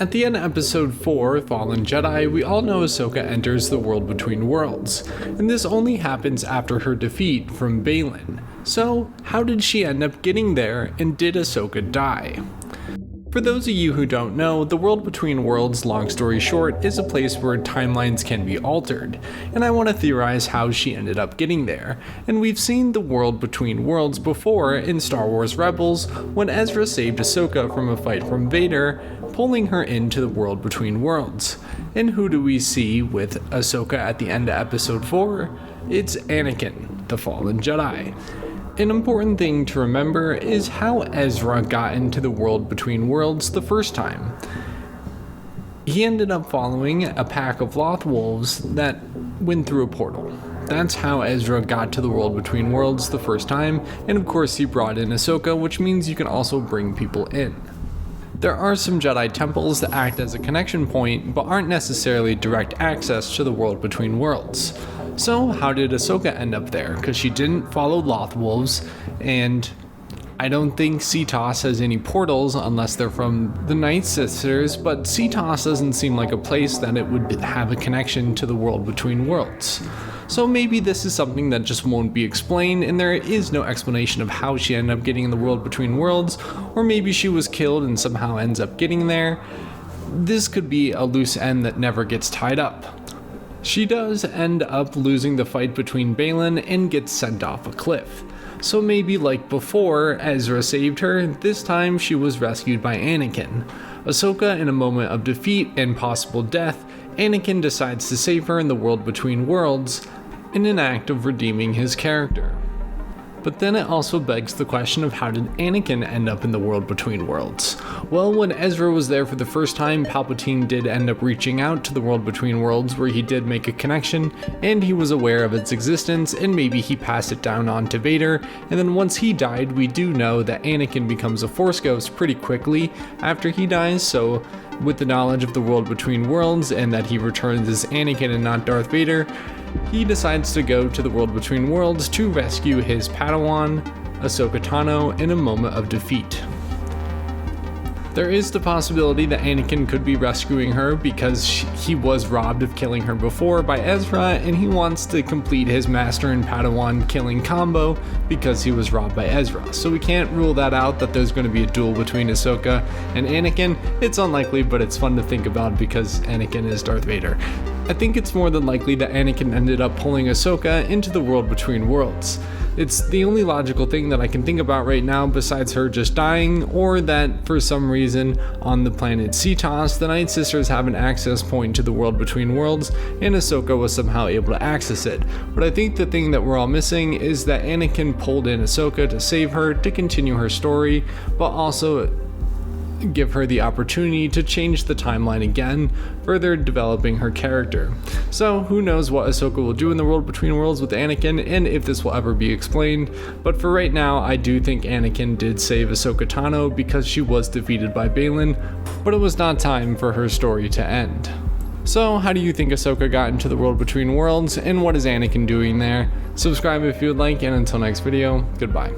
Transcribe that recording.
At the end of episode 4, Fallen Jedi, we all know Ashoka enters the world between worlds, and this only happens after her defeat from Baylon. So, how did she end up getting there, and did Ashoka die? For those of you who don't know, the world between worlds, long story short, is a place where timelines can be altered, and I want to theorize how she ended up getting there. And we've seen the world between worlds before in Star Wars Rebels, when Ezra saved Ashoka from a fight from Vader, pulling her into the world between worlds. And who do we see with Ashoka at the end of episode 4? It's Anakin, the Fallen Jedi. An important thing to remember is how Ezra got into the world between worlds the first time. He ended up following a pack of Loth wolves that went through a portal. That's how Ezra got to the world between worlds the first time, and of course he brought in Ashoka, which means you can also bring people in. There are some Jedi temples that act as a connection point, but aren't necessarily direct access to the world between worlds. So how did Ashoka end up there? Because she didn't follow Loth wolves, and I don't think Cetos has any portals unless they're from the Night Sisters, but Cetos doesn't seem like a place that it would have a connection to the world between worlds. So maybe this is something that just won't be explained, and there is no explanation of how she ended up getting in the world between worlds, or maybe she was killed and somehow ends up getting there. This could be a loose end that never gets tied up. She does end up losing the fight between Baylon and gets sent off a cliff. So maybe like before Ezra saved her, this time she was rescued by Anakin. Ashoka, in a moment of defeat and possible death, Anakin decides to save her in the world between worlds in an act of redeeming his character. But then it also begs the question of how did Anakin end up in the world between worlds? Well, when Ezra was there for the first time, Palpatine did end up reaching out to the world between worlds where he did make a connection, and he was aware of its existence, and maybe he passed it down on to Vader, and then once he died, we do know that Anakin becomes a Force ghost pretty quickly after he dies, so with the knowledge of the world between worlds and that he returns as Anakin and not Darth Vader, he decides to go to the world between worlds to rescue his Padawan, Ahsoka Tano, in a moment of defeat. There is the possibility that Anakin could be rescuing her because he was robbed of killing her before by Ezra, and he wants to complete his Master and Padawan killing combo because he was robbed by Ezra. So we can't rule that out, that there's going to be a duel between Ahsoka and Anakin. It's unlikely, but it's fun to think about because Anakin is Darth Vader. I think it's more than likely that Anakin ended up pulling Ahsoka into the world between worlds. It's the only logical thing that I can think about right now besides her just dying, or that for some reason on the planet Cetos, the Night Sisters have an access point to the world between worlds, and Ahsoka was somehow able to access it. But I think the thing that we're all missing is that Anakin pulled in Ahsoka to save her, to continue her story, but also give her the opportunity to change the timeline again, further developing her character. So who knows what Ahsoka will do in the world between worlds with Anakin, and if this will ever be explained, but for right now I do think Anakin did save Ahsoka Tano because she was defeated by Baylon, but it was not time for her story to end. So how do you think Ahsoka got into the world between worlds, and what is Anakin doing there? Subscribe if you would like, and until next video, goodbye.